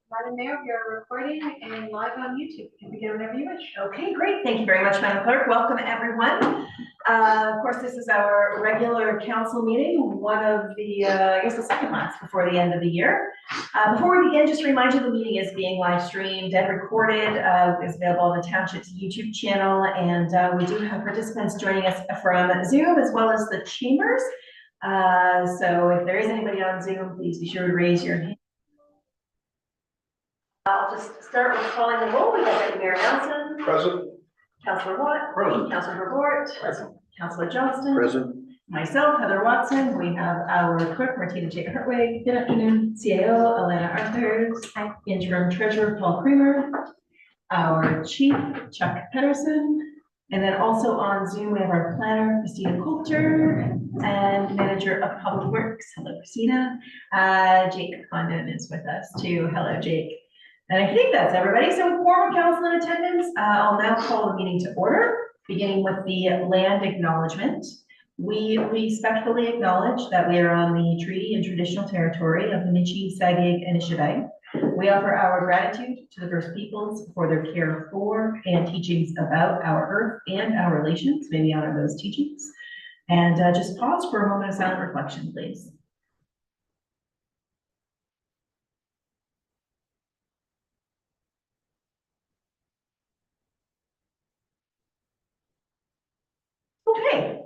Madam Mayor, we are recording and live on YouTube. You can begin whenever you wish. Okay, great. Thank you very much, Madam Clerk. Welcome, everyone. Of course, this is our regular council meeting, one of the, I guess the second last before the end of the year. Before we begin, just to remind you, the meeting is being live streamed and recorded. It's available on the Township's YouTube channel, and we do have participants joining us from Zoom as well as the chambers. So if there is anybody on Zoom, please be sure to raise your hand. I'll just start with calling the roll. We have Mayor Nelson. Present. Councillor Watt. Present. Councillor Bort. Present. Councillor Johnston. Present. Myself, Heather Watson. We have our clerk, Martina J. Hartwig. Good afternoon. CAO, Elena Arthurs. Interim Treasurer, Paul Creamer. Our Chief, Chuck Pedersen. And then also on Zoom, we have our planner, Christina Coulter, and Manager of Public Works. Hello, Christina. Jake Condon is with us too. Hello, Jake. And I think that's everybody. So quorum of council in attendance. I'll now call the meeting to order, beginning with the land acknowledgement. We respectfully acknowledge that we are on the treaty and traditional territory of the Michi, Sagig, and Ishibay. We offer our gratitude to the First Peoples for their care for and teachings about our earth and our relations. May we honor those teachings. And just pause for a moment of silent reflection, please. Okay,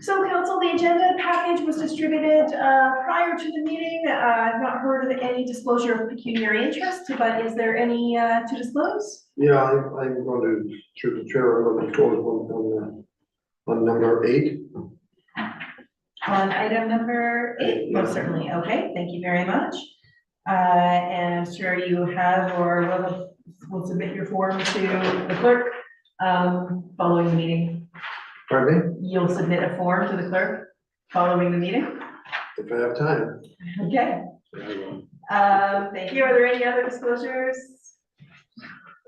so council, the agenda package was distributed prior to the meeting. I've not heard of any disclosure of pecuniary interest, but is there any to disclose? Yeah, I'm going to, through the chair, I'm going to disclose on number 8. On item number 8, most certainly. Okay, thank you very much. And I'm sure you have or will submit your form to the clerk following the meeting. Pardon me? You'll submit a form to the clerk following the meeting? If I have time. Okay. Thank you. Are there any other disclosures?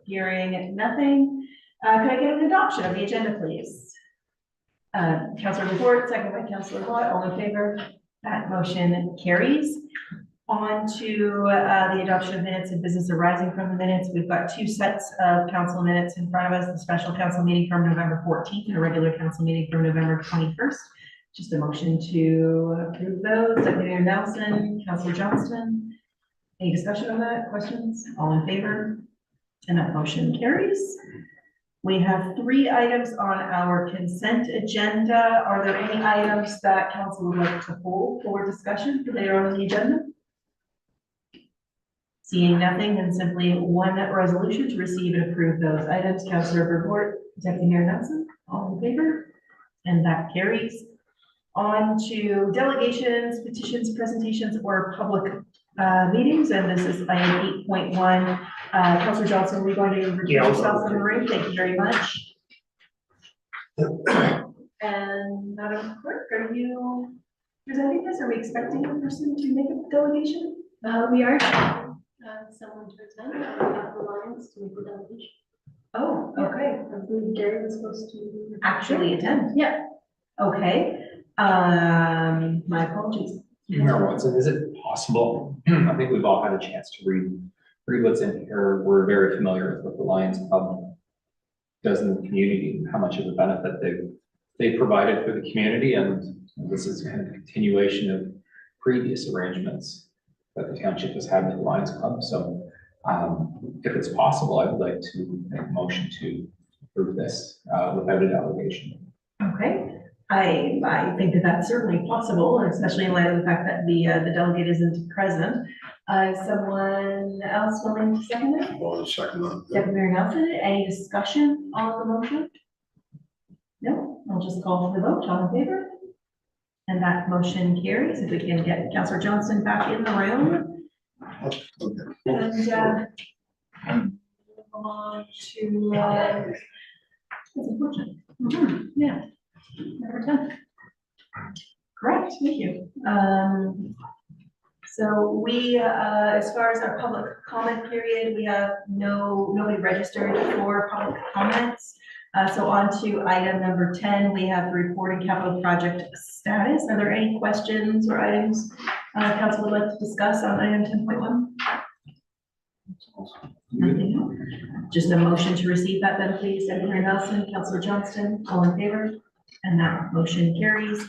Hearing nothing. Could I get an adoption of the agenda, please? Councillor Report, second by Councillor Watt, all in favor? That motion carries. On to the adoption of minutes and business arising from the minutes. We've got 2 sets of council minutes in front of us, the special council meeting from November 14th and a regular council meeting from November 21st. Just a motion to approve those. Deputy Mayor Nelson, Councillor Johnston. Any discussion on that? Questions? All in favor? And that motion carries. We have 3 items on our consent agenda. Are there any items that council would like to hold for discussion for later on the agenda? Seeing nothing, then simply one resolution to receive and approve those items. Councillor Report, Deputy Mayor Nelson, all in favor? And that carries. On to delegations, petitions, presentations, or public meetings, and this is item 8.1. Councillor Johnson, are we going to recuse yourself in the room? Thank you very much. And Madam Clerk, are you presenting this? Are we expecting a person to make a delegation? We are someone to attend. We have the lines to make the delegation. Oh, okay. I believe Gary was supposed to Actually attend? Yeah. Okay. My apologies. Mayor Watson, is it possible? I think we've all had a chance to read what's in here. We're very familiar with what the Lions Club does in the community and how much of a benefit they've provided for the community. And this is kind of a continuation of previous arrangements that the township has had with the Lions Club. So if it's possible, I would like to make a motion to approve this without a delegation. Okay. I think that that's certainly possible, especially in light of the fact that the delegate isn't present. Someone else willing to second it? Well, second that. Deputy Mayor Nelson, any discussion on the motion? No, I'll just call for the vote. All in favor? And that motion carries. If we can get Councillor Johnston back in the room. Okay. And move on to that's unfortunate. Yeah. Number 10. Correct, thank you. So we, as far as our public comment period, we have nobody registered for public comments. So on to item number 10, we have the report and capital project status. Are there any questions or items council would like to discuss on item 10.1? Nothing else. Just a motion to receive that then, please. Secretary Nelson, Councilor Johnston, all in favor? And that motion carries.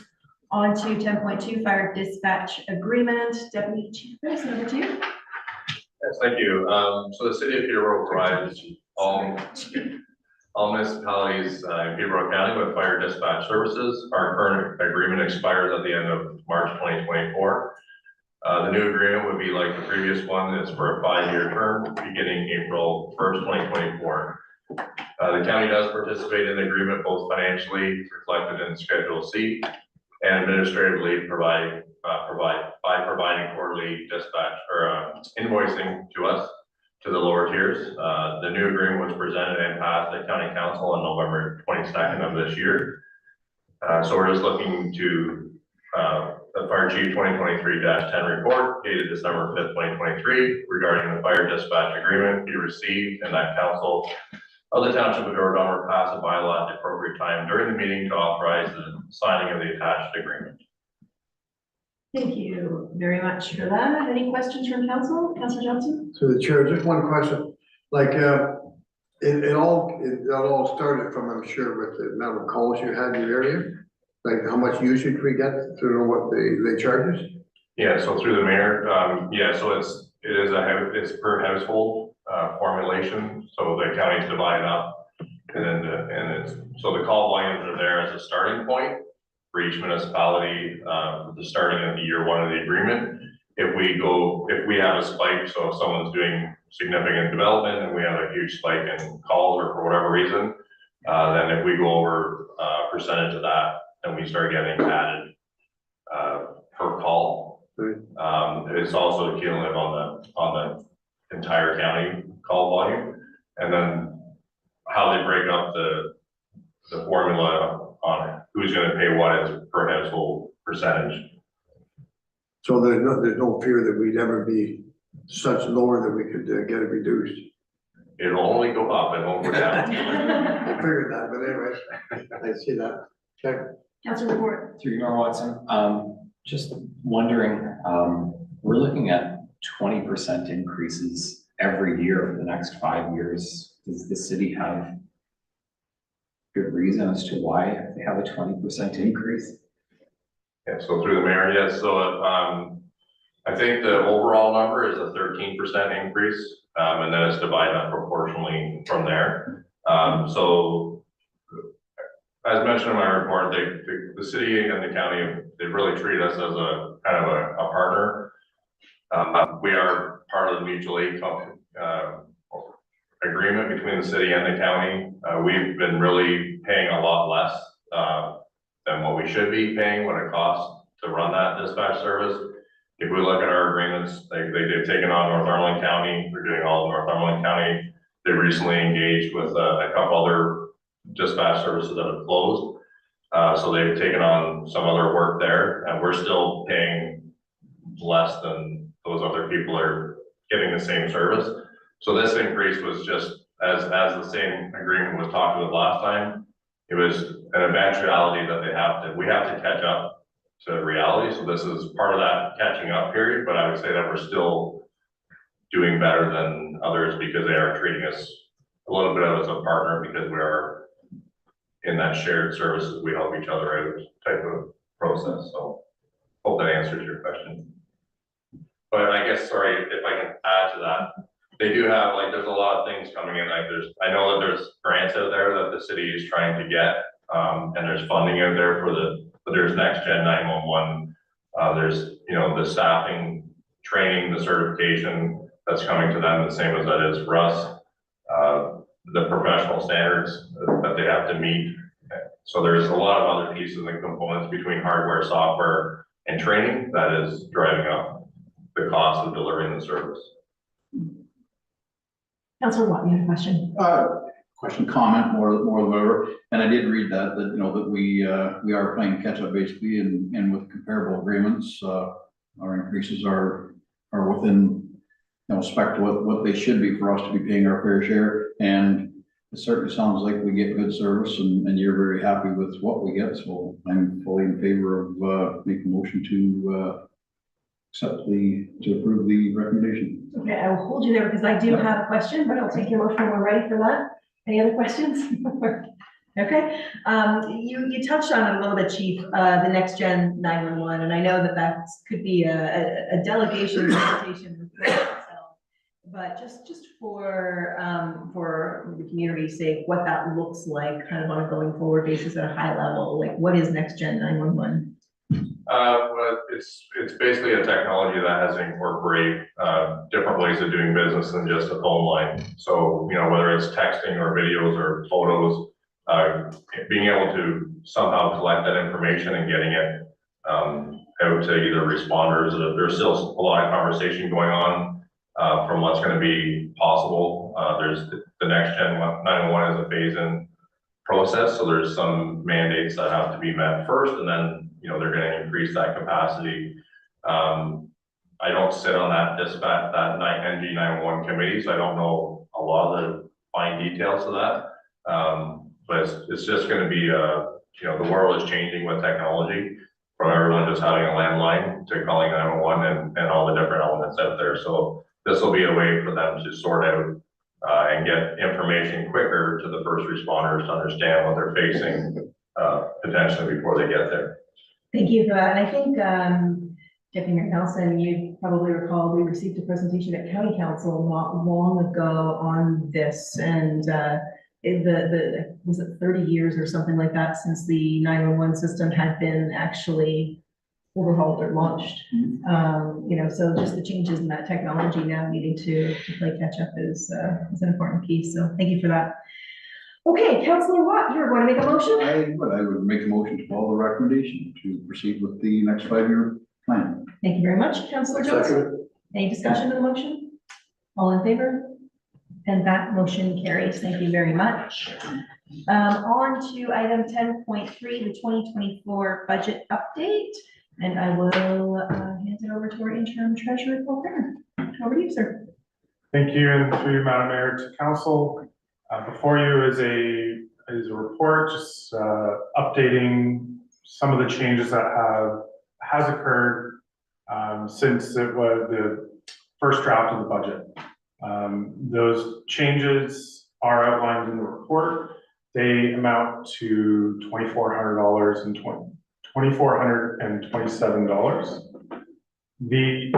On to 10.2, fire dispatch agreement. Deputy Chief Chris, number 2. Yes, thank you. So the city of Peterborough provides all municipalities in Peterborough County with fire dispatch services. Our current agreement expires at the end of March 2024. The new agreement would be like the previous one. It's for a 5-year term beginning April 1st, 2024. The county does participate in the agreement both financially reflected in Schedule C and administratively by providing quarterly dispatch or invoicing to us to the lower tiers. The new agreement was presented and passed at County Council on November 22nd of this year. So we're just looking to the Fire Chief 2023-10 report dated December 5th, 2023 regarding the fire dispatch agreement be received and that Council of the Township of Douro-Dummer pass a bylaw at the appropriate time during the meeting to authorize the signing of the attached agreement. Thank you very much for that. Any questions from council? Councilor Johnson? So the chair, just one question, like, it all started from, I'm sure, with the amount of calls you had in your area. Like how much usage we get to know what they charge us? Yeah, so through the mayor, yeah, so it's per household formulation. So the county's divided up and then so the call volumes are there as a starting point for each municipality, the starting of the year 1 of the agreement. If we have a spike, so if someone's doing significant development and we have a huge spike in calls or for whatever reason, then if we go over a percentage of that, then we start getting added per call. It's also cumulative on the entire county call volume. And then how they break up the formula on who's going to pay what is per household percentage. So there's no fear that we'd ever be such lower that we could get it reduced. It'll only go up, it won't go down. I figured that, but anyway, I see that. Okay. Councilor report. Through Mayor Watson, just wondering, we're looking at 20% increases every year for the next 5 years. Does the city have good reason as to why they have a 20% increase? Yeah, so through the mayor, yes. So I think the overall number is a 13% increase, and then it's divided up proportionally from there. So as mentioned in my report, the city and the county, they really treated us as a kind of a partner. We are part of the mutual aid agreement between the city and the county. We've been really paying a lot less than what we should be paying, what it costs to run that dispatch service. If we look at our agreements, they've taken on Northumberland County. They're doing all of Northumberland County. They recently engaged with a couple other dispatch services that have closed. So they've taken on some other work there, and we're still paying less than those other people are getting the same service. So this increase was just as the same agreement was talked about last time. It was an eventuality that we have to catch up to reality. So this is part of that catching up period, but I would say that we're still doing better than others because they are treating us a little bit as a partner because we are in that shared services, we help each other out type of process. So hope that answers your question. But I guess, sorry, if I can add to that, they do have, like, there's a lot of things coming in. Like I know that there's grants out there that the city is trying to get, and there's funding out there there's next gen 911. There's, the staffing, training, the certification that's coming to them, the same as that is for us. The professional standards that they have to meet. So there's a lot of other pieces and components between hardware, software, and training that is driving up the cost of delivering the service. Councilor Watt, you had a question? Question, comment, more whatever. And I did read that that we are playing catch up basically, and with comparable agreements, our increases are within spec to what they should be for us to be paying our fair share. And it certainly sounds like we get good service and you're very happy with what we get, so I'm fully in favor of, making a motion to to approve the recommendation. Okay, I will hold you there because I do have a question, but I'll take your motion when we're ready for that. Any other questions? Okay, you touched on it a little bit, Chief, the next gen 911, and I know that could be a delegation presentation. But just for the community's sake, what that looks like kind of on a going forward basis at a high level, like what is next gen 911? Well, it's basically a technology that has incorporated, different ways of doing business than just a phone line. So, you know, whether it's texting or videos or photos, being able to somehow collect that information and getting it, out to either responders. There's still a lot of conversation going on, from what's going to be possible. There's the next gen 911 is a phase-in process. So there's some mandates that have to be met first, and then, you know, they're going to increase that capacity. I don't sit on that dispatch, that NG 911 committee, so I don't know a lot of the fine details of that. But it's just going to be, you know, the world is changing with technology, from everyone just having a landline to calling 911 and all the different elements out there. So this will be a way for them to sort out and get information quicker to the first responders to understand what they're facing, potentially before they get there. Thank you for that. And I think, Deputy Mayor Nelson, you probably recall we received a presentation at County Council not long ago on this, and was it 30 years or something like that since the 911 system had been actually overhauled or launched. You know, so just the changes in that technology now needing to play catch up is an important piece. So thank you for that. Okay, Councillor Watt, you're going to make a motion? I would make a motion to follow the recommendation to proceed with the next 5-year plan. Thank you very much, Councillor Johnson. Any discussion on the motion? All in favor? And that motion carries. Thank you very much. On to item 10.3, the 2024 budget update. And I will hand it over to our interim treasurer, Paul Kramer. Over to you, sir. Thank you, and through you, Madam Mayor, to council. Before you is a report, just updating some of the changes that has occurred since it was the first draft of the budget. Those changes are outlined in the report. They amount to $2,400 and $2,427. The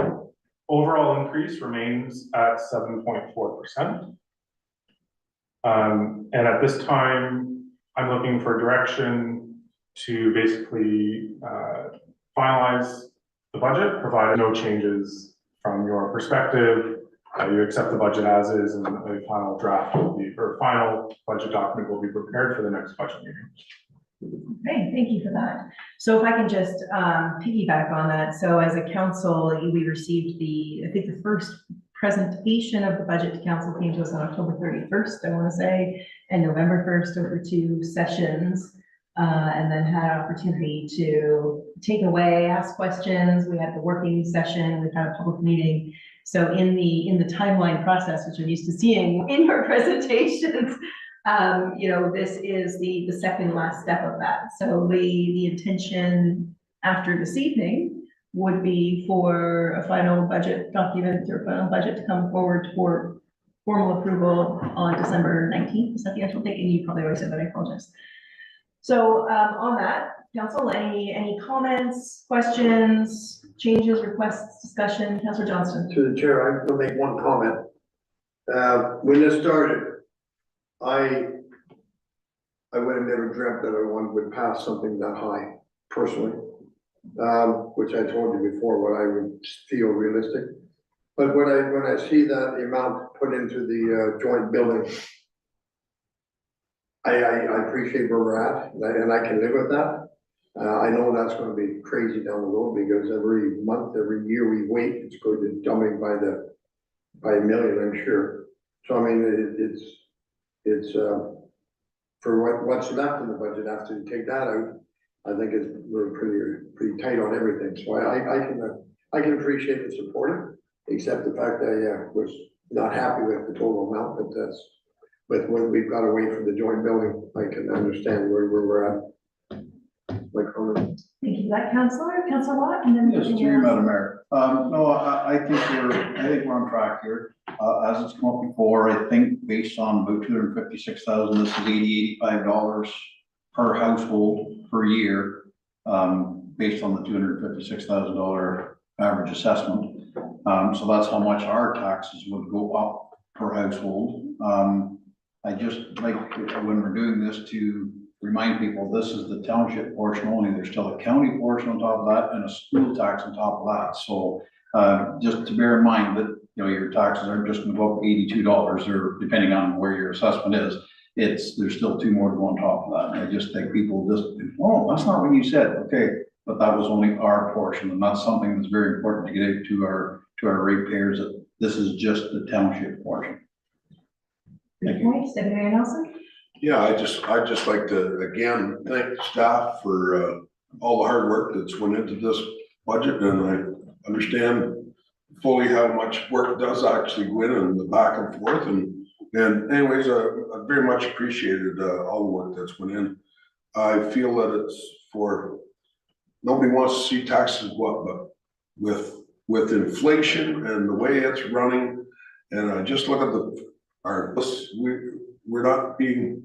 overall increase remains at 7.4%. And at this time, I'm looking for direction to basically finalize the budget, provided no changes from your perspective. You accept the budget as is, and a final draft will be, or final budget document will be prepared for the next budget meeting. Okay, thank you for that. So if I can just piggyback on that. So as a council, we received I think the first presentation of the budget to council came to us on October 31st, I want to say, and November 1st over 2 sessions, and then had an opportunity to take away, ask questions. We had the working session, we've had a public meeting. So in the timeline process, which I'm used to seeing in your presentations, you know, this is the second last step of that. So the intention after this evening would be for a final budget document or final budget to come forward for formal approval on December 19th. Is that the actual date? And you probably already said that, I apologize. So on that, council, any comments, questions, changes, requests, discussion? Councilor Johnston. To the chair, I'm gonna make one comment. When this started, I would have never dreamt that I would pass something that high personally, which I told you before, what I would feel realistic. But when I see that the amount put into the joint building, I appreciate where we're at, and I can live with that. I know that's going to be crazy down the road, because every month, every year we wait, it's going to dumbing by a million, I'm sure. So I mean, it's for what's left in the budget after you take that out, I think we're pretty tight on everything. So I can appreciate and support it, except the fact that I was not happy with the total amount, but But when we've got to wait for the joint building, I can understand where we're at. My comment. Thank you for that, Councillor Watt, and then. Yes, through you, Madam Mayor. No, I think we're on track here. As it's come up before, I think based on about $256,000, this is $85 per household per year, based on the $256,000 average assessment. So that's how much our taxes would go up per household. I just like when we're doing this to remind people, this is the township portion only. There's still a county portion on top of that and a school tax on top of that. So just to bear in mind that, you know, your taxes aren't just going to go up $82 or depending on where your assessment is. There's still two more to go on top of that. And I just think people just, oh, that's not what you said. Okay, but that was only our portion, and that's something that's very important to get out to our ratepayers, that this is just the township portion. Thank you. Okay, Secretary Nelson? Yeah, I'd just like to, again, thank staff for all the hard work that's went into this budget, and I understand fully how much work does actually go in the back and forth, and anyways, I very much appreciated all the work that's went in. I feel that it's for, nobody wants to see taxes go up, but with inflation and the way it's running, and I just look at we're not being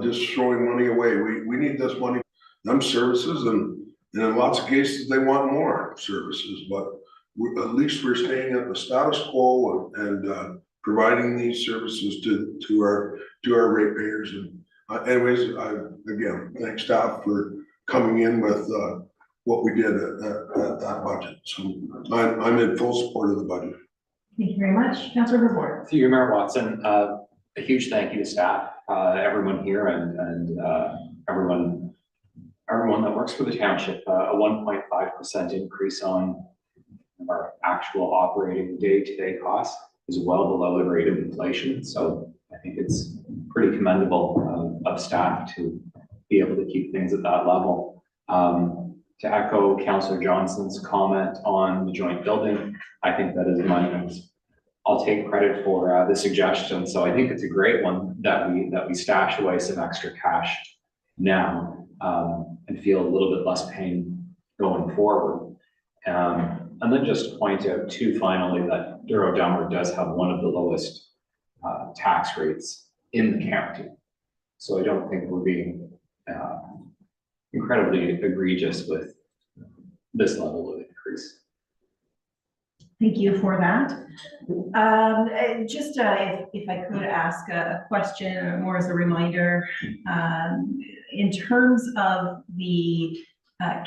just throwing money away. We need this money, them services, and in lots of cases they want more services, but at least we're staying at the status quo and providing these services to our ratepayers. And anyways, I again thank staff for coming in with what we did at that budget. So I'm in full support of the budget. Thank you very much. Councillor Report. Through you, Mayor Watson, a huge thank you to staff, everyone here and everyone that works for the township. A 1.5% increase on our actual operating day-to-day costs is well below the rate of inflation. So I think it's pretty commendable of staff to be able to keep things at that level. To echo Councillor Johnson's comment on the joint building, I think that is money. I'll take credit for the suggestion. So I think it's a great one that we stash away some extra cash now and feel a little bit less pain going forward. And then just point out too, finally, that Douro-Dummer does have one of the lowest tax rates in the county. So I don't think we're being incredibly egregious with this level of increase. Thank you for that. Just if I could ask a question more as a reminder, in terms of the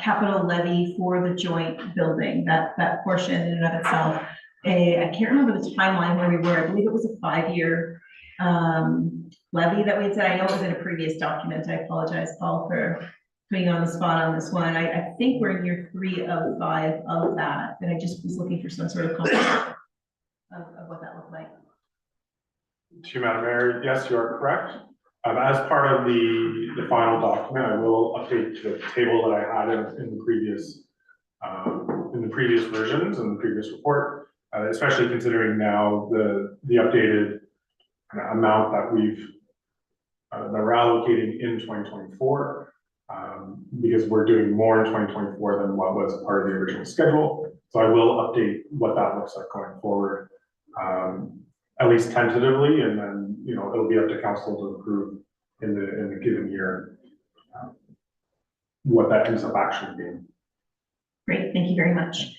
capital levy for the joint building, that portion in and of itself, I can't remember the timeline where we were. I believe it was a 5-year levy that we had said. I know it was in a previous document. I apologize, Paul, for putting you on the spot on this one. I think we're in year 3 of 5 of that, and I just was looking for some sort of confirmation of what that looked like. To you, Madam Mayor, yes, you are correct. As part of the final document, I will update the table that I had in the previous versions and the previous report, especially considering now the updated amount that we're allocating in 2024. Because we're doing more in 2024 than what was part of the original schedule. So I will update what that looks like going forward, at least tentatively, and then, you know, it'll be up to council to approve in the given year what that ends up actually being. Great, thank you very much.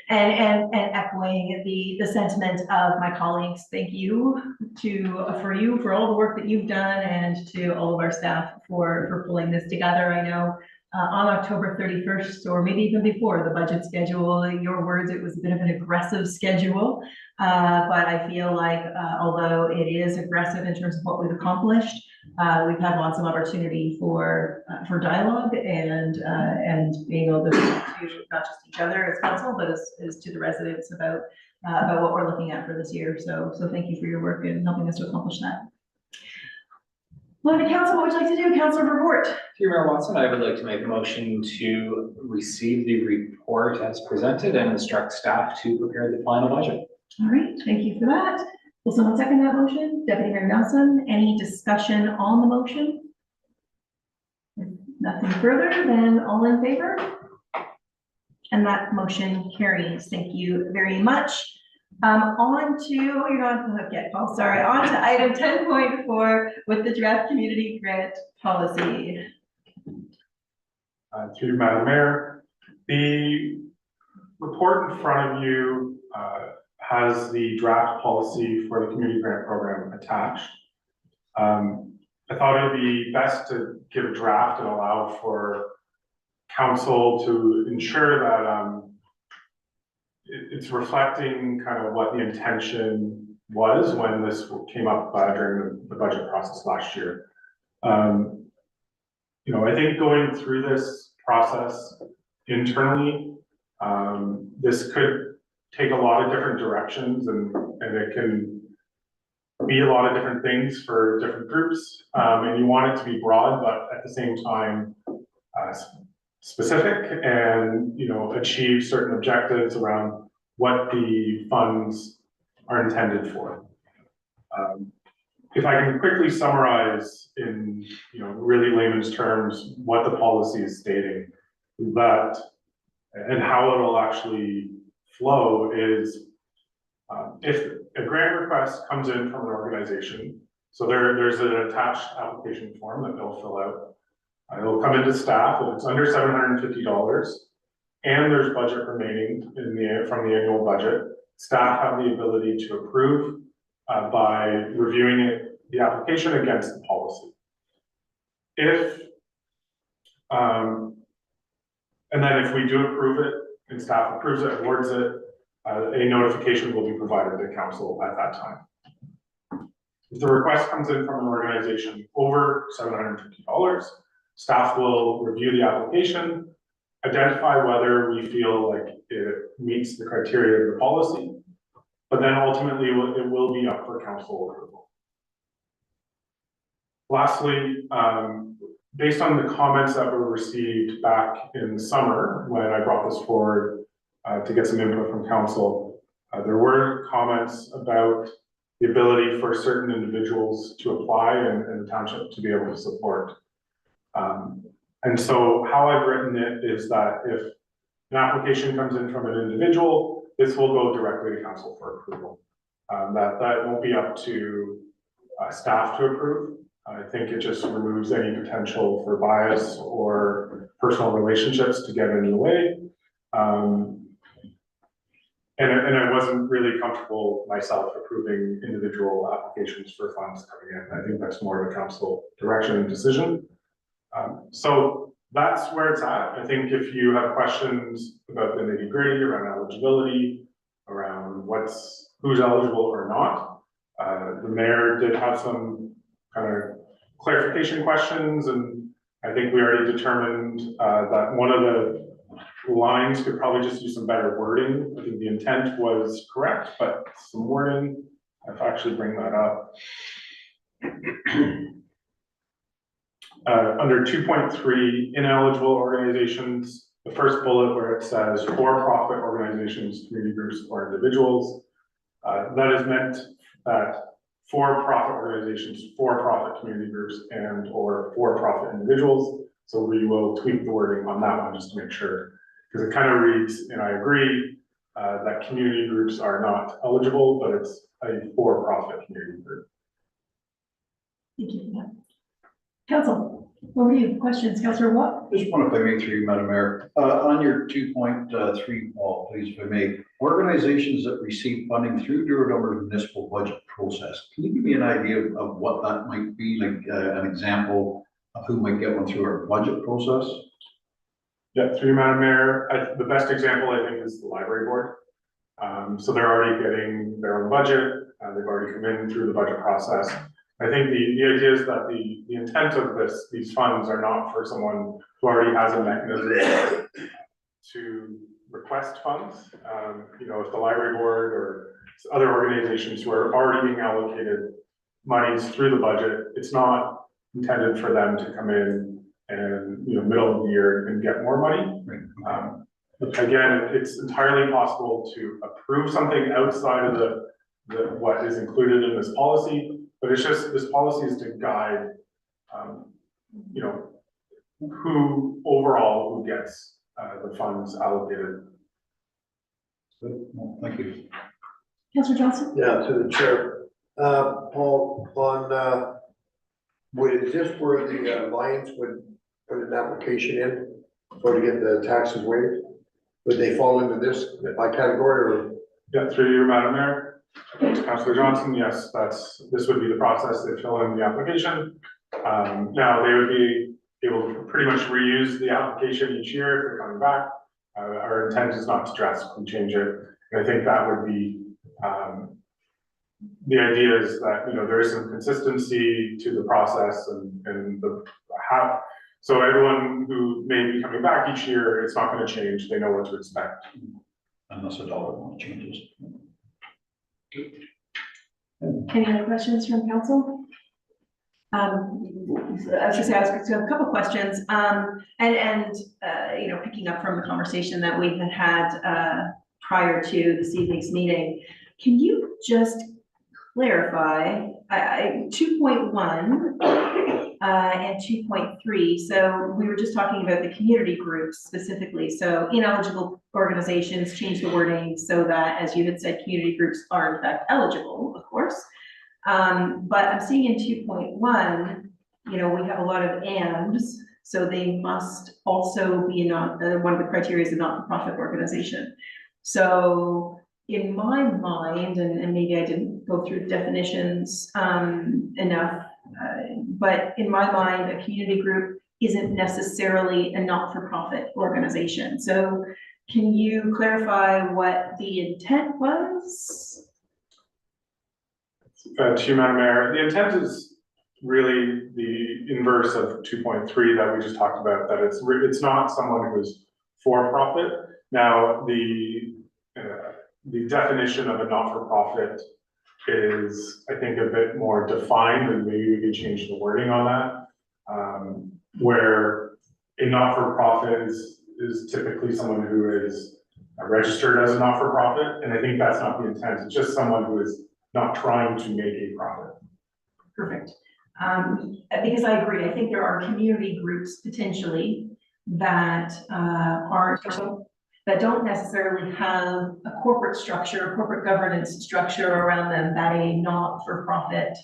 And echoing the sentiment of my colleagues, thank you for all the work that you've done, and to all of our staff for pulling this together. I know on October 31st, or maybe even before, the budget schedule, in your words, it was a bit of an aggressive schedule, but I feel like although it is aggressive in terms of what we've accomplished, we've had lots of opportunity for dialogue and being able to not just each other as council, but as to the residents about what we're looking at for this year. So thank you for your work in helping us to accomplish that. Well, the council, what would you like to do? Councilor Report. Through Mayor Watson, I would like to make a motion to receive the report as presented and instruct staff to prepare the final budget. All right, thank you for that. Will someone second that motion? Deputy Mayor Nelson, any discussion on the motion? If nothing further, then all in favor? And that motion carries. Thank you very much. On to, you're not on the hook yet, Paul, sorry. On to item 10.4 with the draft community grant policy. To you, Madam Mayor, the report in front of you has the draft policy for the community grant program attached. I thought it'd be best to give a draft and allow for council to ensure that it's reflecting kind of what the intention was when this came up during the budget process last year. You know, I think going through this process internally, this could take a lot of different directions and it can be a lot of different things for different groups. And you want it to be broad, but at the same time, specific and, you know, achieve certain objectives around what the funds are intended for. If I can quickly summarize in, you know, really layman's terms, what the policy is stating, that and how it'll actually flow is if a grant request comes in from an organization, so there's an attached application form that they'll fill out. It'll come into staff if it's under $750 and there's budget remaining from the annual budget. Staff have the ability to approve by reviewing the application against the policy. And then if we do approve it and staff approves it, awards it, a notification will be provided to council at that time. If the request comes in from an organization over $750, staff will review the application, identify whether we feel like it meets the criteria of the policy, but then ultimately it will be up for council approval. Lastly, based on the comments that were received back in the summer when I brought this forward to get some input from council, there were comments about the ability for certain individuals to apply and the township to be able to support. And so how I've written it is that if an application comes in from an individual, this will go directly to council for approval. That won't be up to staff to approve. I think it just removes any potential for bias or personal relationships to get in the way. And I wasn't really comfortable myself approving individual applications for funds coming in. I think that's more of a council direction and decision. So that's where it's at. I think if you have questions about the nitty-gritty around eligibility, around who's eligible or not, the mayor did have some kind of clarification questions, and I think we already determined that one of the lines could probably just use some better wording. I think the intent was correct, but some wording, I have to actually bring that up. Under 2.3, ineligible organizations, the first bullet where it says for-profit organizations, community groups, or individuals, that is meant that for-profit organizations, for-profit community groups, and or for-profit individuals. So we will tweak the wording on that one just to make sure, because it kind of reads, and I agree, that community groups are not eligible, but it's a for-profit community group. Thank you for that. Council, over to you. Questions, Councillor Watt? Just one if I may through you, Madam Mayor. On your 2.3, Paul, please, if I may. Organizations that receive funding through Douro-Dummer's municipal budget process. Can you give me an idea of what that might be, like an example of who might get one through our budget process? Yeah, through Madam Mayor, the best example I think is the library board. So they're already getting their own budget. They've already come in through the budget process. I think the idea is that the intent of these funds are not for someone who already has a mechanism to request funds. You know, if the library board or other organizations who are already being allocated monies through the budget, it's not intended for them to come in and, you know, middle of the year and get more money. Again, it's entirely possible to approve something outside of what is included in this policy, but it's just, this policy is to guide, you know, who gets, the funds allocated. Well, thank you. Councillor Johnson? Yeah, to the chair. Paul, on, is this where the Lions would put an application in for to get the taxes waived? Would they fall into this by category or? Yeah, through you, Madam Mayor. Councillor Johnson, yes, this would be the process. They fill in the application. Now they would be able to pretty much reuse the application each year if they're coming back. Our intent is not to drastically change it. And I think that would be, the idea is that, you know, there is some consistency to the process and the how. So everyone who may be coming back each year, it's not going to change. They know what to expect. Unless a dollar amount changes. Any other questions from council? I was just asking, so a couple questions, you know, picking up from the conversation that we had prior to this evening's meeting, can you just clarify, 2.1 and 2.3, so we were just talking about the community groups specifically, so ineligible organizations, change the wording so that, as you had said, community groups are in fact eligible, of course. But I'm seeing in 2.1, you know, we have a lot of ands, so they must also be not, one of the criteria is a not-for-profit organization. So in my mind, and maybe I didn't go through the definitions enough, but in my mind, a community group isn't necessarily a not-for-profit organization. So can you clarify what the intent was? To you, Madam Mayor, the intent is really the inverse of 2.3 that we just talked about, that it's not someone who's for-profit. Now, the definition of a not-for-profit is, I think, a bit more defined, and maybe we could change the wording on that. Where a not-for-profit is typically someone who is registered as a not-for-profit, and I think that's not the intent. It's just someone who is not trying to make a profit. Perfect. Because I agree, I think there are community groups potentially that that don't necessarily have a corporate structure, corporate governance structure around them that a not-for-profit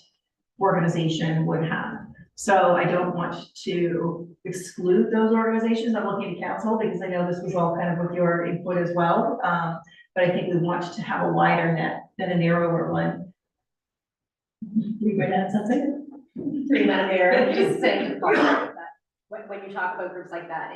organization would have. So I don't want to exclude those organizations. I'm looking at council because I know this was all kind of with your input as well. But I think we want to have a wider net than a narrower one. We might add something. Through Madam Mayor, just saying to the public that when you talk about groups like that,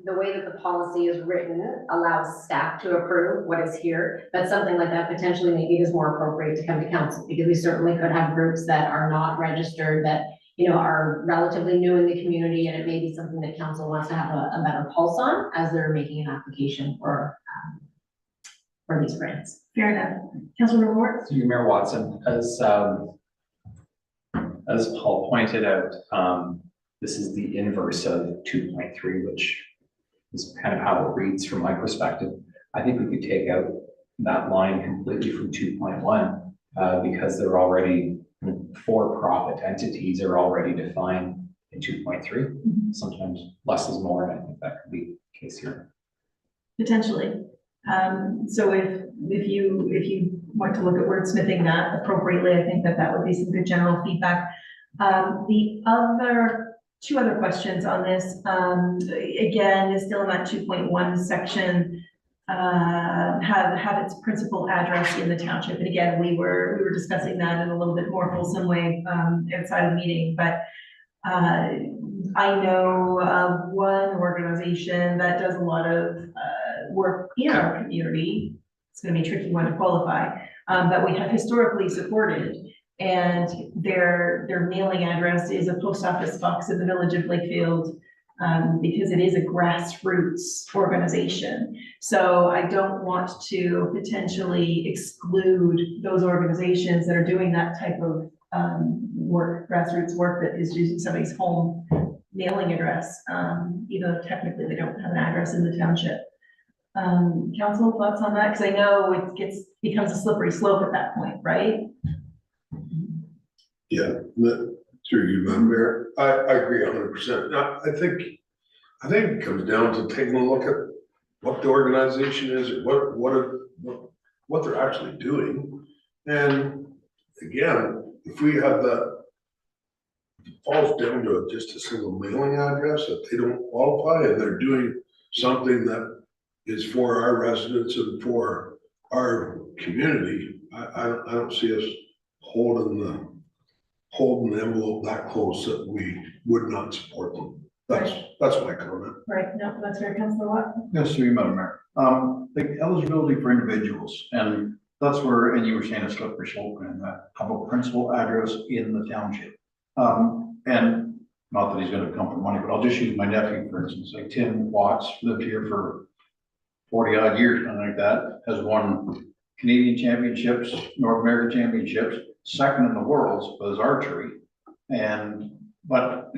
the way that the policy is written allows staff to approve what is here, but something like that potentially maybe is more appropriate to come to council, because we certainly could have groups that are not registered, that, you know, are relatively new in the community, and it may be something that council wants to have a better pulse on as they're making an application for these grants. Fair enough. Councilor Ward? Through you, Mayor Watson, as Paul pointed out, this is the inverse of 2.3, which is kind of how it reads from my perspective. I think we could take out that line completely from 2.1 because they're already, for-profit entities are already defined in 2.3. Sometimes less is more, and I think that could be the case here. Potentially. So if you want to look at wordsmithing that appropriately, I think that would be some good general feedback. The two other questions on this, again, is still in that 2.1 section, have its principal address in the township. And again, we were discussing that in a little bit more fulsome way outside of the meeting, but I know of one organization that does a lot of work in our community. It's going to be a tricky one to qualify, that we have historically supported, and their mailing address is a post office box in the village of Lakefield, because it is a grassroots organization. So I don't want to potentially exclude those organizations that are doing that type of work, grassroots work, that is using somebody's home mailing address, even though technically they don't have an address in the township. Council, thoughts on that? Because I know it gets becomes a slippery slope at that point, right? Yeah, through you, Madam Mayor, I agree 100%. I think it comes down to taking a look at what the organization is, or what they're actually doing. And again, if we have that, it falls down to just a single mailing address, that they don't qualify and they're doing something that is for our residents and for our community, I don't see us holding the envelope that close that we would not support them. That's my comment. Right, no, that's very Councilor Watt. Yes, through you, Madam Mayor. The eligibility for individuals, and that's where, and you were saying a slippery slope and that have a principal address in the township. And not that he's gonna come for money, but I'll just use my nephew, for instance, like Tim Watts, lived here for 40 odd years, something like that, has won Canadian championships, North American championships, second in the world was archery. But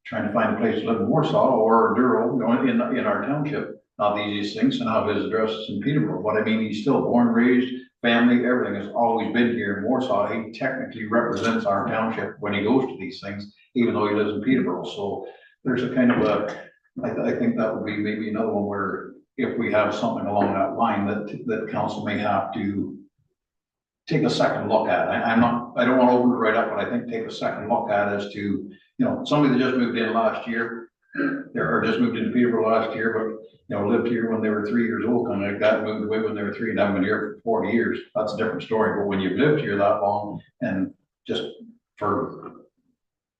trying to find a place to live in Warsaw or Douro, in our township, not the easiest thing, so now his address is in Peterborough, but I mean, he's still born, raised, family, everything has always been here in Warsaw. He technically represents our township when he goes to these things, even though he lives in Peterborough. So there's a kind of I think that would be maybe another one where if we have something along that line that council may have to take a second look at. I don't want to open it right up, but I think take a second look at as to, somebody that just moved in last year, or just moved into Peterborough last year, but, lived here when they were 3 years old, kind of like that, moved away when they were 3 and haven't been here for 40 years. That's a different story. But when you've lived here that long and just for,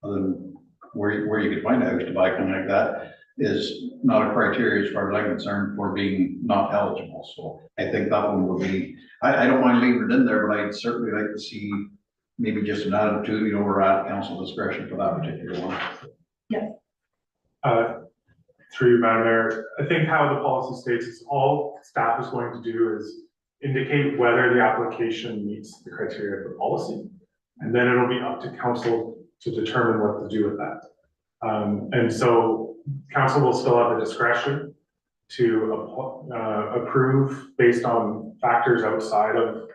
other than where you could find a house to buy, kind of like that, is not a criteria as far as I'm concerned for being not eligible. So I think that one would be, I don't mind leaving it in there, but I'd certainly like to see maybe just an attitude, we're at council discretion for that particular one. Through you, Madam Mayor, I think how the policy states is all staff is going to do is indicate whether the application meets the criteria of the policy. And then it'll be up to council to determine what to do with that. And so council will still have the discretion to approve based on factors outside of,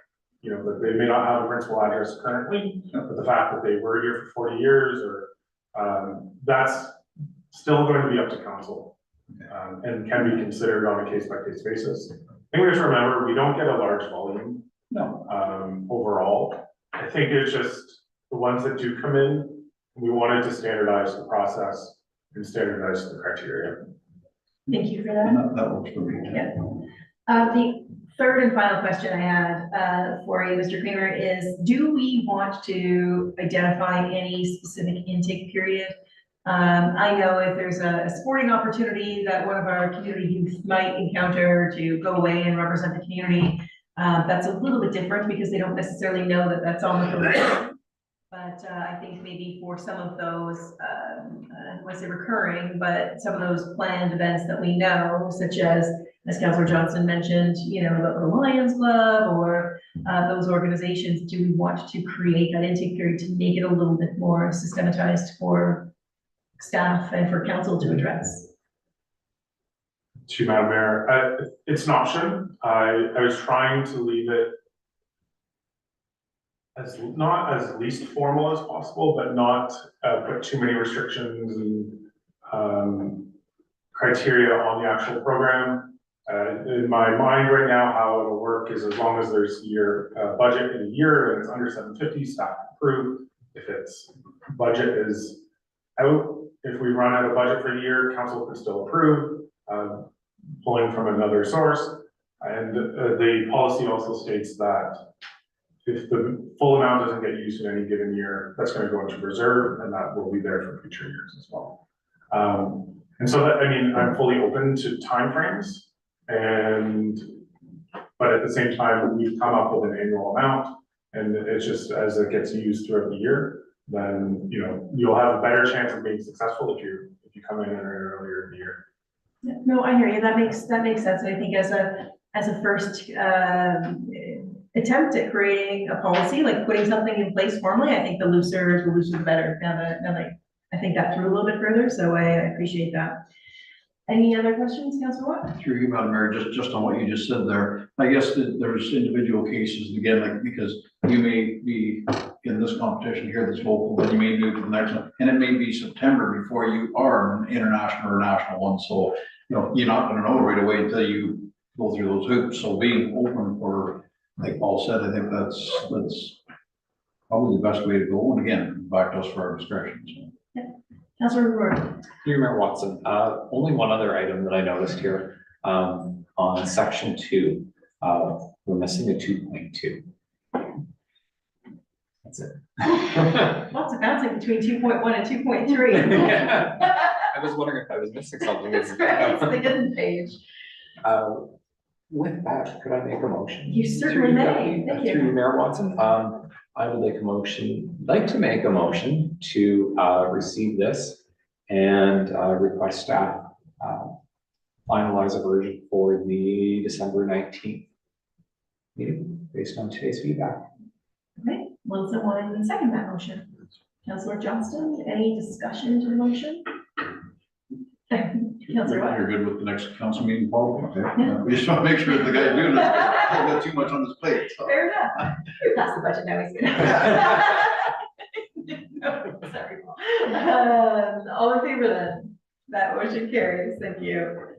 that they may not have a principal address currently, but the fact that they were here for 40 years or that's still going to be up to council and can be considered on a case-by-case basis. I think we have to remember, we don't get a large volume overall. I think it's just the ones that do come in, we wanted to standardize the process and standardize the criteria. Thank you for that. That works for me. Yeah. The third and final question I had for you, Mr. Kramer, is do we want to identify any specific intake period? I know if there's a sporting opportunity that one of our community youth might encounter to go away and represent the community, that's a little bit different because they don't necessarily know that that's on the list. But I think maybe for some of those, I don't want to say recurring, but some of those planned events that we know, such as Councilor Johnson mentioned, the Lions Club or those organizations, do we want to create that intake period to make it a little bit more systematized for staff and for council to address? To Madam Mayor, it's an option. I was trying to leave it as not as least formal as possible, but not put too many restrictions and criteria on the actual program. In my mind right now, how it'll work is as long as there's budget in a year and it's under 750, staff approve. If its budget is out, if we run out of budget for the year, council can still approve, pulling from another source. And the policy also states that if the full amount doesn't get used in any given year, that's going to go into reserve and that will be there for future years as well. And so that, I'm fully open to timeframes but at the same time, we've come up with an annual amount and it's just as it gets used throughout the year, then, you'll have a better chance of being successful if you come in earlier in the year. Yeah, no, I hear you. That makes sense. And I think as a first attempt at creating a policy, like putting something in place formally, I think the looser the better. Now that I think that through a little bit further, so I appreciate that. Any other questions, Councilor Watt? Through you, Madam Mayor, just on what you just said there, I guess that there's individual cases, again, like, because you may be in this competition here that's local, but you may move to the next one, and it may be September before you are an international or national one, so, you know, you're not gonna know right away until you go through those hoops, so being open for, like Paul said, I think that's probably the best way to go, and again, back to us for our discretion, so. Councilor Roy? Through Mayor Watson, only one other item that I noticed here, on section 2, we're missing a 2.2. That's it. Lots of bouncing between 2.1 and 2.3. Yeah. I was wondering if I was missing something. That's right, it's the hidden page. With that, could I make a motion? You certainly may. Thank you. Through you, Mayor Watson, I would like to make a motion to receive this and request staff finalize a version for the December 19th meeting based on today's feedback. Okay, will someone second that motion? Councilor Johnston, any discussion to the motion? Councilor Watt? You're good with the next council meeting, Paul? Okay. Yeah. We just want to make sure that the guy doing this, don't got too much on his plate, so. Fair enough. You're past the budget now, he's good. No, sorry. All in favor then? That motion carries, thank you.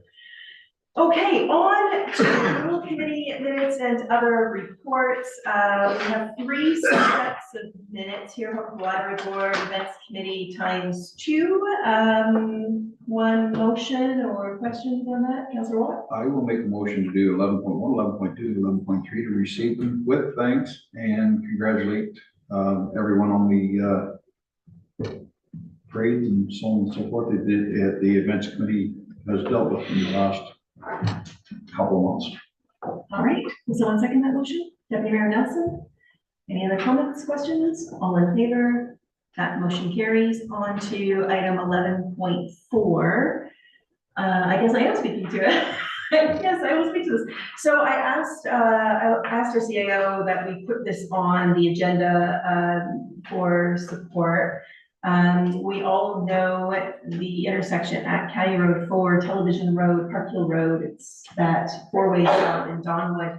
Okay, on to rural committee minutes and other reports. We have 3 sets of minutes here from the library board, events committee ×2. One motion or questions on that, Councilor Watt? I will make a motion to do 11.1, 11.2, 11.3 to receive them with thanks and congratulate everyone on the parades and so on and so forth. They did at the events committee has dealt with in the last couple of months. All right, will someone second that motion? Deputy Mayor Nelson? Any other comments, questions? All in favor? That motion carries. On to item 11.4. I guess I am speaking to it. Yes, I will speak to this. So I asked our CAO that we put this on the agenda for support. We all know the intersection at County Road 4, Television Road, Park Hill Road. It's that 4-way stop in Donwood.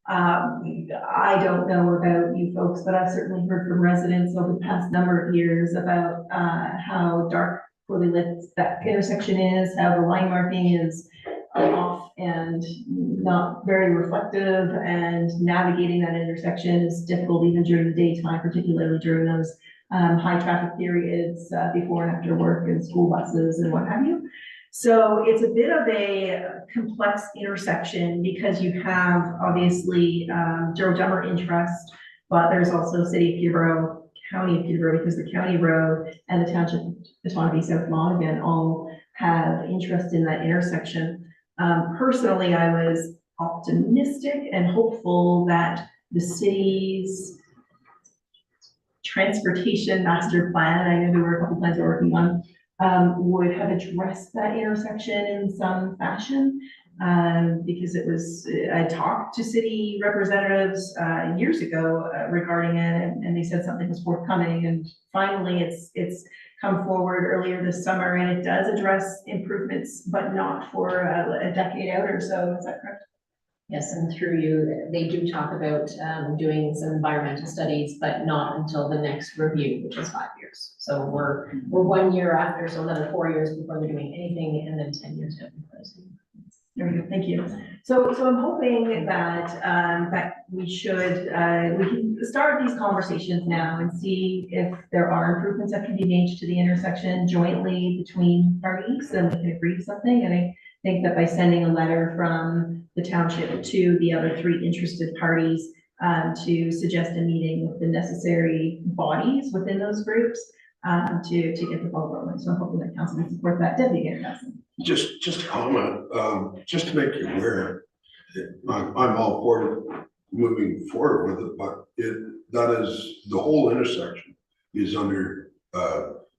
I don't know about you folks, but I've certainly heard from residents over the past number of years about how dark, poorly lit that intersection is, how the line marking is off and not very reflective, and navigating that intersection is difficult even during the daytime, particularly during those high traffic periods before and after work and school buses and what have you. So it's a bit of a complex intersection because you have obviously Douro-Dummer interest, but there's also City of Peterborough, County of Peterborough, because the county road and the Township Autonomy South Monaghan all have interest in that intersection. Personally, I was optimistic and hopeful that the city's transportation master plan, I know there were a couple plans we're working on, would have addressed that intersection in some fashion. Because it was, I talked to city representatives years ago regarding it, and they said something was forthcoming, and finally it's come forward earlier this summer, and it does address improvements, but not for a decade out or so. Is that correct? Yes, and through you, they do talk about doing some environmental studies, but not until the next review, which is 5 years. So we're 1 year after, so another 4 years before they're doing anything, and then 10 years after. There we go, thank you. So I'm hoping that that we can start these conversations now and see if there are improvements that can be made to the intersection jointly between parties, and we can agree to something. And I think that by sending a letter from the township to the other 3 interested parties to suggest a meeting with the necessary bodies within those groups to get the ball rolling. So I'm hoping that council will support that. Deputy Mayor Nelson. Just a comment, just to make you aware, I'm all for moving forward with it, but that is, the whole intersection is under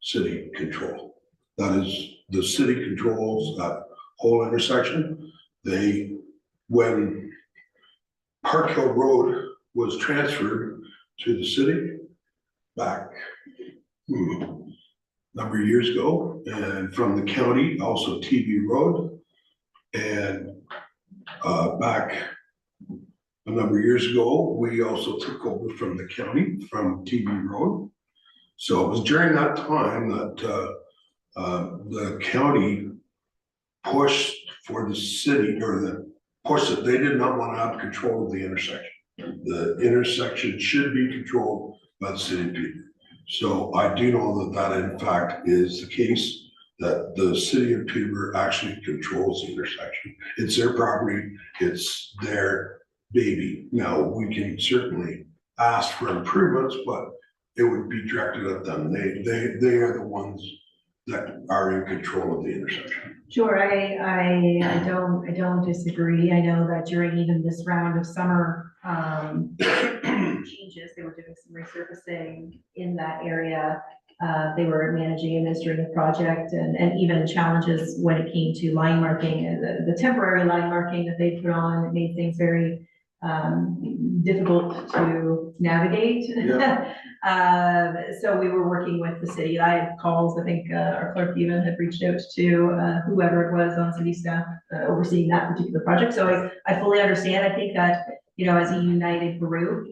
city control. That is, the city controls that whole intersection. When Park Hill Road was transferred to the city back, number of years ago, and from the county, also TV Road. And back a number of years ago, we also took over from the county, from TV Road. So it was during that time that the county pushed for the city, or pushed that they did not want to have control of the intersection. The intersection should be controlled by the city of Peterborough. So I do know that in fact is the case, that the city of Peterborough actually controls the intersection. It's their property, it's their baby. Now, we can certainly ask for improvements, but it would be directed at them. They are the ones that are in control of the intersection. Sure, I don't disagree. I know that during even this round of summer changes, they were doing some resurfacing in that area. They were managing and administering the project, and even challenges when it came to line marking, and the temporary line marking that they put on. It made things very difficult to navigate. So we were working with the city. I had calls, I think our clerk even had reached out to whoever it was on city staff overseeing that particular project. So I fully understand. I think that, you know, as a united group,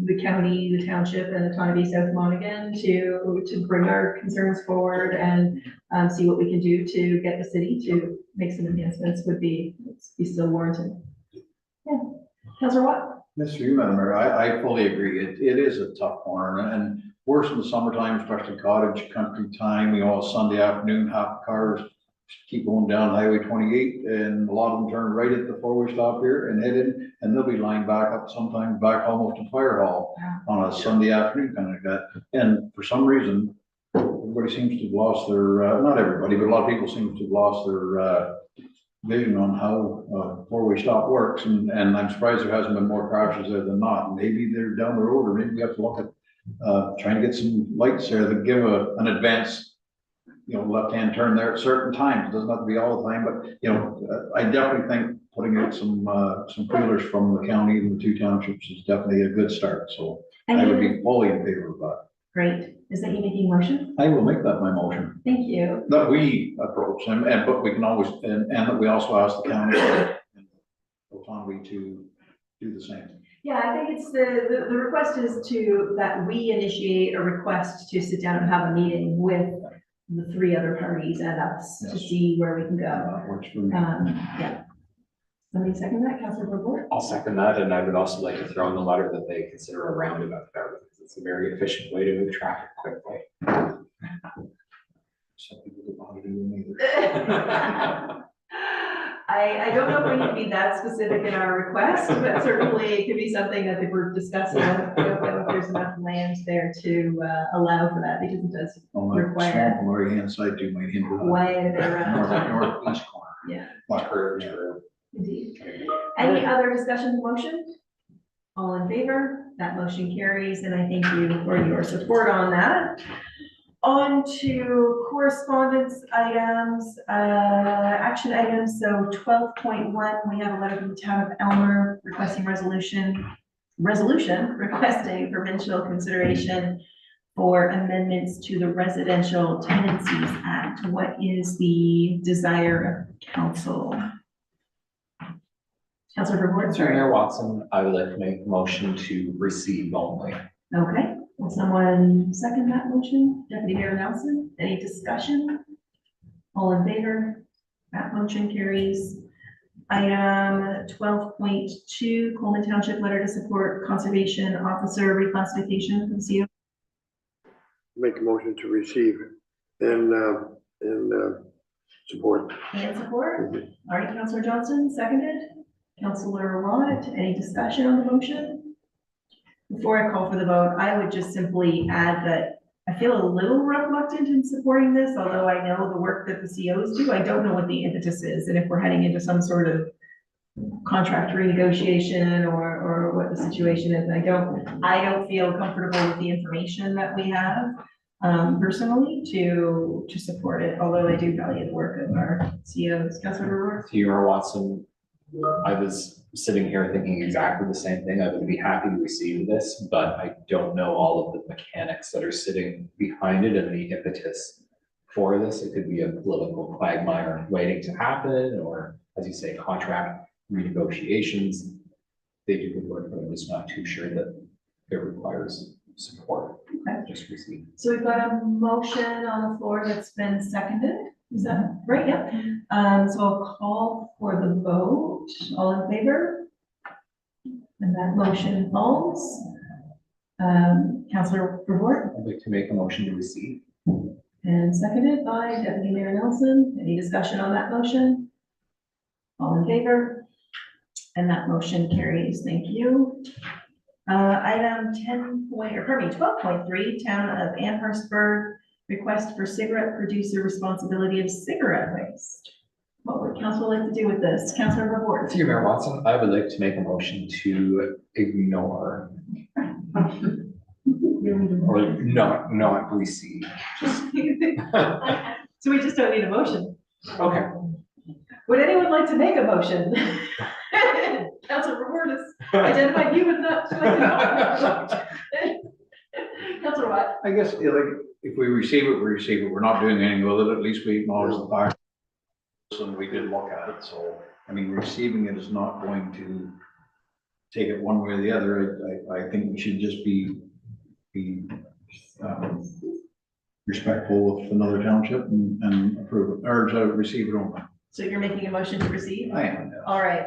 the county, the township, and the Township South Monaghan to bring our concerns forward and see what we can do to get the city to make some enhancements would be still warranted. Yeah, Councilor Watt? Mr. Madam Mayor, I fully agree. It is a tough corner, and worse in the summertime, especially cottage country time, you know, Sunday afternoon, half the cars keep going down Highway 28, and a lot of them turn right at the four-way stop here and head in, and they'll be lined back up, sometimes back almost to Fire Hall on a Sunday afternoon, kind of like that. And for some reason, everybody seems to have lost their, not everybody, but a lot of people seem to have lost their vision on how four-way stop works, and I'm surprised there hasn't been more crashes there than not. Maybe they're down the road, or maybe we have to look at trying to get some lights there that give an advance, you know, left-hand turn there at certain times. It doesn't have to be all the time, but you know, I definitely think putting out some feelers from the county and the two townships is definitely a good start. So I would be fully in favor of that. Great. Is that you making a motion? I will make that my motion. Thank you. That we approach them, but we can always, and that we also ask the county and autonomy to do the same. Yeah, I think it's the request is that we initiate a request to sit down and have a meeting with the three other parties and us to see where we can go. Works for me. Yeah. Somebody second that, Councilor Burgore? I'll second that, and I would also like to throw in the letter that they consider a roundabout there, because it's a very efficient way to move traffic quickly. Some people don't want to do them either. I don't know if we need to be that specific in our request, but certainly it could be something that the group discusses. I don't know if there's enough land there to allow for that, because it does require Swamp on the right hand side too might hinder that. way around. Northeast corner. Yeah, But indeed. Any other discussion of the motion? All in favor? That motion carries, and I thank you for your support on that. On to correspondence items, action items. So 12.1, we have a letter from the town of Elmer requesting resolution requesting provincial consideration for amendments to the Residential Tenancies Act. What is the desire of council? Councilor Burgore, sorry. Mayor Watson, I would like to make a motion to receive only. Okay, will someone second that motion? Deputy Mayor Nelson, any discussion? All in favor? That motion carries. Item 12.2, Coleman Township letter to support conservation officer reclassification from CO. Make a motion to receive and support. And support. All right, Councilor Johnson, seconded. Councilor Watt, any discussion on the motion? Before I call for the vote, I would just simply add that I feel a little reluctant in supporting this, although I know the work that the COs do. I don't know what the impetus is, and if we're heading into some sort of contract renegotiation or what the situation is. I don't feel comfortable with the information that we have personally to support it, although I do value the work of our COs. Councilor Roar? To you, Mayor Watson, I was sitting here thinking exactly the same thing. I would be happy to receive this, but I don't know all of the mechanics that are sitting behind it and the impetus for this. It could be a political quagmire waiting to happen, or as you say, contract renegotiations. They do good work, but I'm just not too sure that it requires support. Just receive. So we've got a motion on the floor that's been seconded. Is that right? Yep. So I'll call for the vote. All in favor? And that motion falls. Councillor Report I'd like to make a motion to receive. and seconded by Deputy Mayor Nelson. Any discussion on that motion? All in favor? And that motion carries. Thank you. Item 12.3, Town of Amherstburg, request for cigarette producer responsibility of cigarette waste. What would council like to do with this? Councilor Report. Through you, Mayor Watson, I would like to make a motion to ignore or not receive. Just, So we just don't need a motion. okay. Would anyone like to make a motion? Councilor Report has identified you with not. Councilor Watt. I guess, yeah, like, if we receive it, we receive it. We're not doing anything with it. At least we acknowledge the fact. And we did look at it, so, I mean, receiving it is not going to take it one way or the other. I think we should just be respectful of another township and approve it, or to receive it only. So you're making a motion to receive? I am. All right.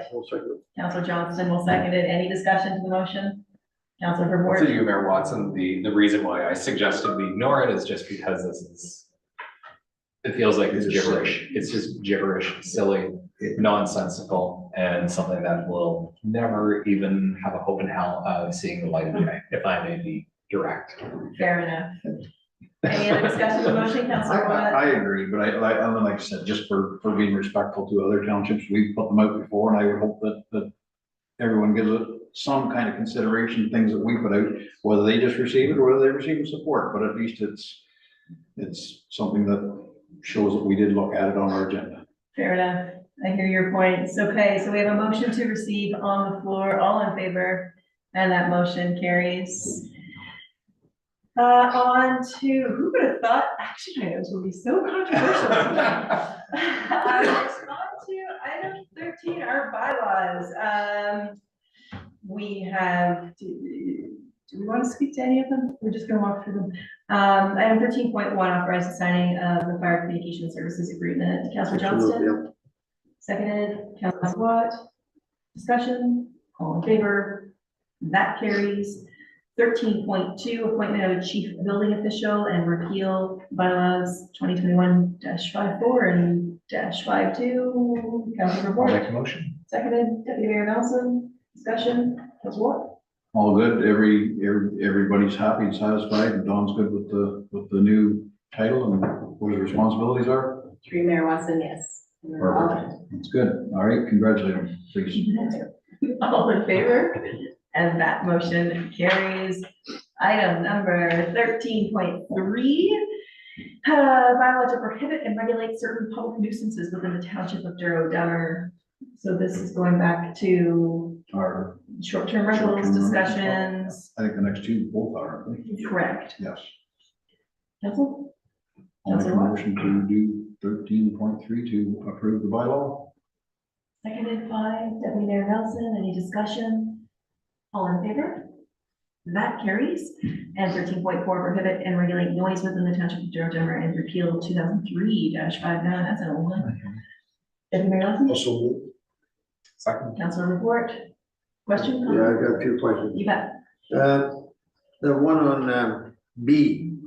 Councilor Johnston will second it. Any discussion to the motion? Councilor Report. Through you, Mayor Watson, the reason why I suggested we ignore it is just because this is, it feels like it's gibberish. It's just gibberish, silly, nonsensical, and something that will never even have a hope in hell of seeing the light of day, if I may be direct. Fair enough. Any other discussion of the motion, Councilor Watt? I agree, but like I said, just for being respectful to other townships, we've put them out before, and I would hope that everyone gives it some kind of consideration, things that we put out, whether they just receive it or whether they receive support, but at least it's something that shows that we did look at it on our agenda. Fair enough. I hear your points. Okay, so we have a motion to receive on the floor. All in favor? And that motion carries. On to, who would have thought action items would be so controversial? On to item 13, our bylaws. We have, do we want to speak to any of them? We're just gonna walk through them. Item 13.1, authorize the signing of the fire communication services agreement. Councilor Johnston? Seconded. Councilor Watt? Discussion? All in favor? That carries. 13.2, appointment of a chief building official and repeal bylaws 2021-54 and -52. Councilor I'll Report. make a motion. Seconded. Deputy Mayor Nelson. Discussion. Councilor Watt. All good, everybody's happy and satisfied, and Don's good with the new title and what his responsibilities are. Through Mayor Watson, yes. Perfect, that's good, all right, congratulate him, please. All in favor? And that motion carries. Item number 13.3. Bylaw to prohibit and regulate certain public nuisances within the township of Douro-Dummer. So this is going back to Our short-term rentals short-term rentals. discussions. I think the next two both are, aren't they? Correct. Yes. Council? I'll make a Councilor Watt? motion to do 13.3 to approve the bylaw. Seconded by Deputy Mayor Nelson. Any discussion? All in favor? That carries. And 13.4, prohibit and regulate noise within the township of Douro-Dummer and repeal 2003-59. That's an old one. Deputy Mayor Nelson? Also, Second. Councilor Report? Question? Yeah, I've got a few questions. You bet. The one on, B,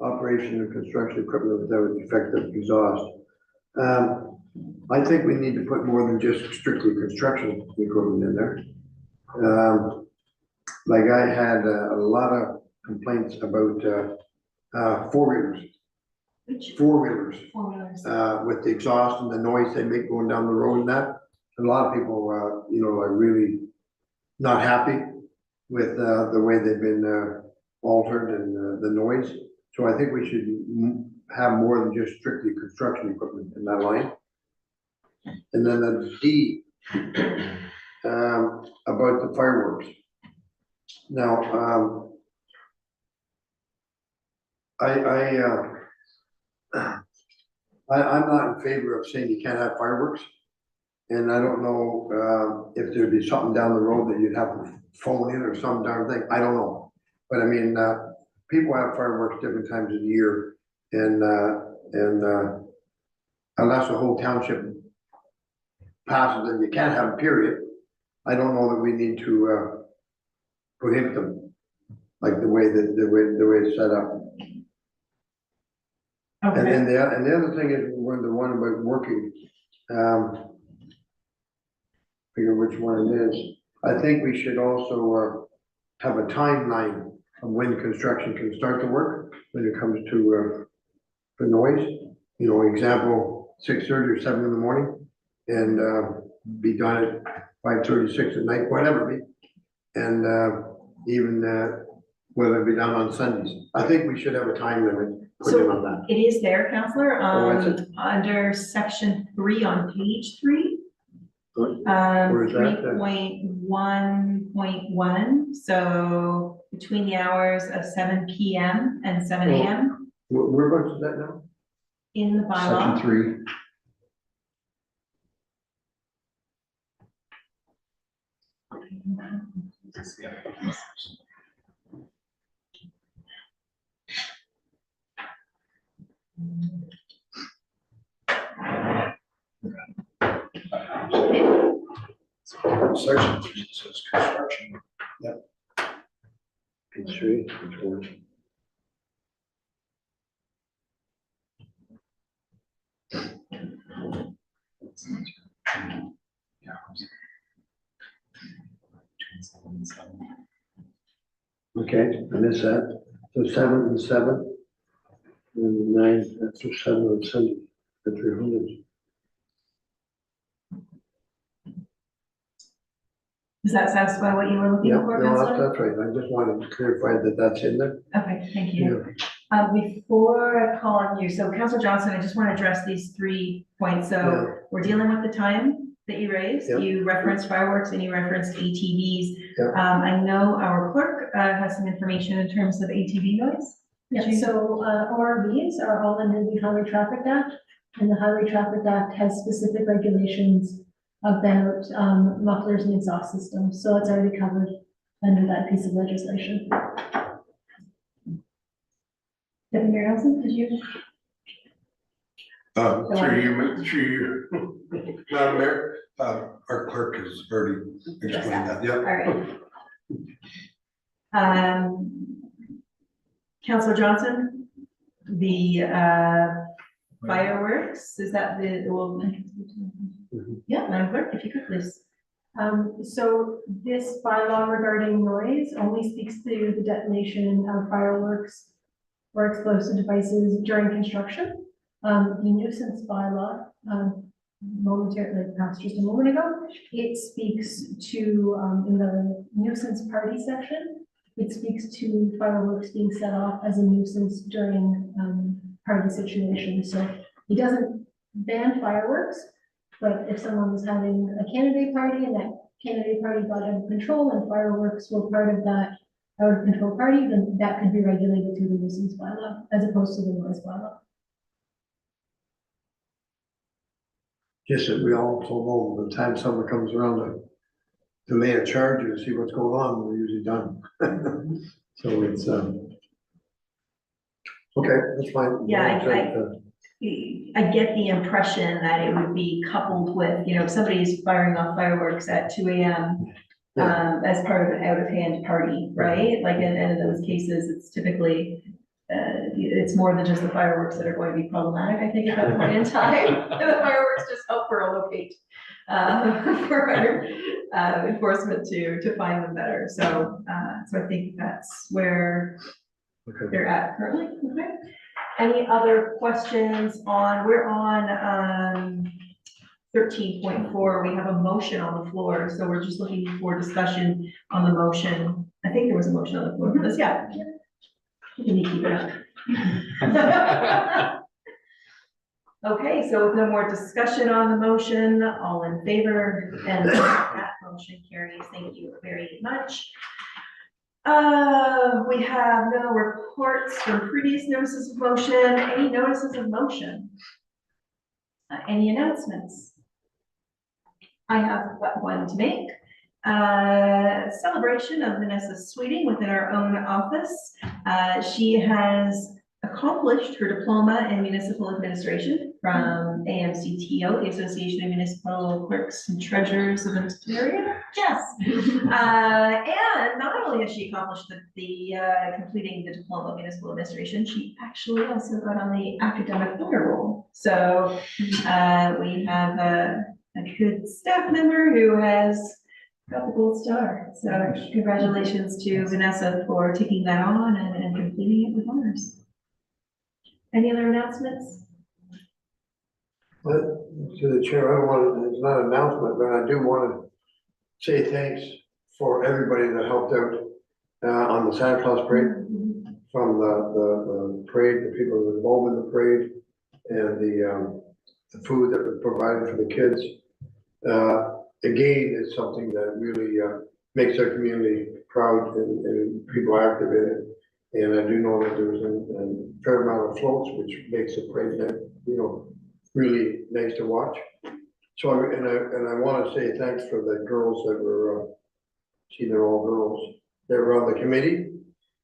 operation of construction equipment without defective exhaust. I think we need to put more than just strictly construction equipment in there. Like I had a lot of complaints about, four-wheelers, Four-wheelers. with the exhaust and the noise they make going down the road and that. And a lot of people, are really not happy with, the way they've been, altered and, the noise. So I think we should have more than just strictly construction equipment in that line. And then the D, about the fireworks. Now, I'm not in favor of saying you can't have fireworks. And I don't know, if there'd be something down the road that you'd have to phone in or some darn thing, I don't know. But I mean, people have fireworks different times of the year and unless the whole township passes and you can't have them, period. I don't know that we need to, prohibit them, like the way it's set up. And Okay, then the other thing is, when the one about working, figure which one it is. I think we should also, have a timeline of when construction can start to work, when it comes to, the noise. You know, example, 6:30 or 7 in the morning, and, be done at 5:30, 6 at night, whatever it be. And, even, whether it be done on Sundays. I think we should have a time limit put in on that. it is there, Counselor, Oh, is it? under section 3 on page 3. Where is that? 3.1.1, so between the hours of 7 PM and 7 AM Whereabouts is that now? in the bylaw. Section 3. Section 3 says construction. Page 3, which one? Okay, I missed that. So 7 and 7. And 9, that's for 7 on Sunday, the 300. Does that satisfy what you were looking Yeah, for, no, Counselor? that's right. I just wanted to clarify that that's in there. Okay, thank you. Before I call on you, so Counselor Johnson, I just want to address these 3 points. So we're dealing with the time that you raised. Yeah. You referenced fireworks and you referenced ATVs. Yeah. I know our clerk has some information in terms of ATV noise. Yeah, so ORVs are all under the Highway Traffic Act, and the Highway Traffic Act has specific regulations about mufflers and exhaust systems, so it's already covered under that piece of legislation. Deputy Mayor Nelson, did you? Through you, Madam Mayor, our clerk has already explained that, yeah. All right. Counselor Johnson, the fireworks, is that the, well, yeah, Madam Clerk, if you could please. So this bylaw regarding noise only speaks to the detonation of fireworks or explosive devices during construction. The nuisance bylaw, momentarily passed just a moment ago, it speaks to, in the nuisance party section, it speaks to fireworks being set off as a nuisance during party situations. So it doesn't ban fireworks, but if someone was having a candidate party and that candidate party got out of control and fireworks were part of that out of control party, then that could be regulated through the nuisance bylaw as opposed to the noise bylaw. Just that we also know by the time someone comes around to lay a charge and see what's going on, we're usually done. So it's, okay, that's fine. Yeah, I get the impression that it would be coupled with, you know, if somebody's firing off fireworks at 2 AM. As part of an out of hand party, right? Like in those cases, it's typically, it's more than just the fireworks that are going to be problematic, I think, at that point in time. The fireworks just help relocate, for enforcement to find them better. So I think that's where they're at currently. Okay. Any other questions on, we're on 13.4, we have a motion on the floor, so we're just looking for discussion on the motion. I think there was a motion on the floor for this, yeah. You can keep it up. Okay, so with no more discussion on the motion, all in favor, and that motion carries. Thank you very much. We have no reports from previous notices of motion. Any notices of motion? Any announcements? I have one to make. Celebration of Vanessa Sweeting within our own office. She has accomplished her diploma in municipal administration from AMCTO, the Association of Municipal Clerks and Treasurers of Ontario. Yes. And not only has she accomplished the completing the diploma of municipal administration, she actually also got on the academic honor roll. So we have a good staff member who has got the gold star. So congratulations to Vanessa for taking that on and completing it with honors. Any other announcements? But to the chair, I don't want, it's not an announcement, but I do want to say thanks for everybody that helped out on the Santa Claus parade. From the parade, the people who were involved in the parade, and the food that was provided for the kids. Again, it's something that really makes our community proud and people active in it. And I do know that there's a fair amount of floats, which makes the parade, really nice to watch. So, I want to say thanks for the girls that were, see, they're all girls, that were on the committee.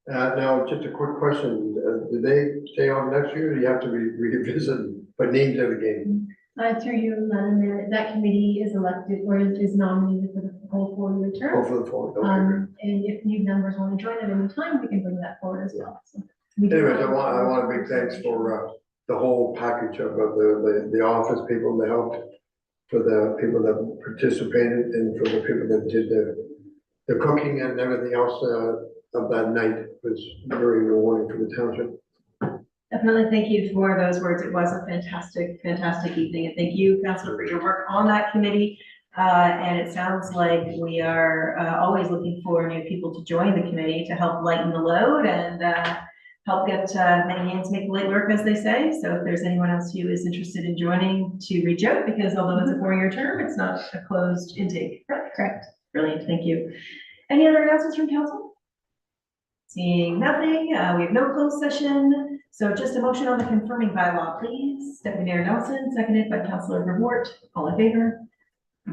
Now, just a quick question, did they stay on next year, or do you have to revisit, put names in the game? Through you, Madam Mayor, that committee is elected or is nominated for the whole 4-year Oh, term. for the fall, okay. And if new members want to join at any time, we can bring that forward as well. So we do Anyways, have- I want a big thanks for the whole package of the office people that helped, for the people that participated, and for the people that did the cooking and everything else of that night. It was very rewarding for the township. Definitely thank you for those words. It was a fantastic, fantastic evening. And thank you, Councilor, for your work on that committee. And it sounds like we are always looking for new people to join the committee to help lighten the load and help get many hands make light work, as they say. So if there's anyone else who is interested in joining, to reach out, because although it's a 4-year term, it's not a closed intake. Correct. Brilliant. Thank you. Any other announcements from council? Seeing nothing, we have no closed session. So just a motion on the confirming bylaw, please. Deputy Mayor Nelson, seconded by Councilor Verboort. All in favor?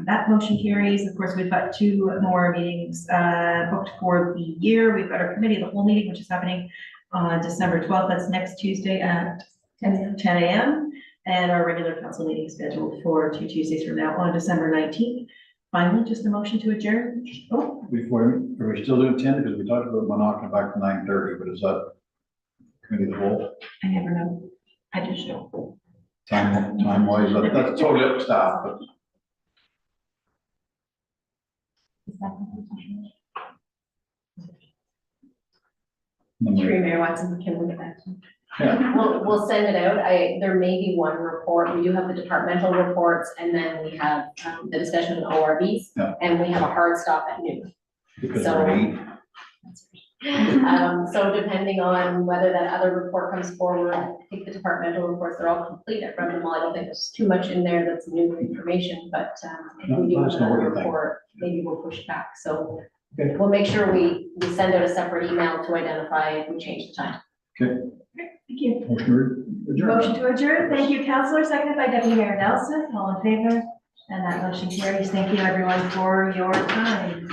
That motion carries. Of course, we've got 2 more meetings booked for the year. We've got our committee of the whole meeting, which is happening on December 12th. That's next Tuesday at 10 a.m. And our regular council meeting scheduled for 2 Tuesdays from now on December 19th. Finally, just a motion to adjourn. Oh, Before, are we still doing 10? Because we talked about knocking it back to 9:30, but is that committee of the whole? I never know. I just know. Time wise, that's totally up to staff, but. Through Mayor Watson, can we get back to you? Yeah. We'll send it out. There may be one report. We do have the departmental reports, and then we have the discussion on ORVs. Yeah. And we have a hard stop at noon. Because So- they're eight. So depending on whether that other report comes forward, I think the departmental reports, they're all complete. I've read them all. I don't think there's too much in there that's new information, but if we do No, have that's not what another you think. report, maybe we'll push back. So Okay. we'll make sure we send out a separate email to identify if we change the time. Thank you. Motion to adjourn. Motion to adjourn. Thank you, Councilor, seconded by Deputy Mayor Nelson. All in favor? And that motion carries. Thank you, everyone, for your time.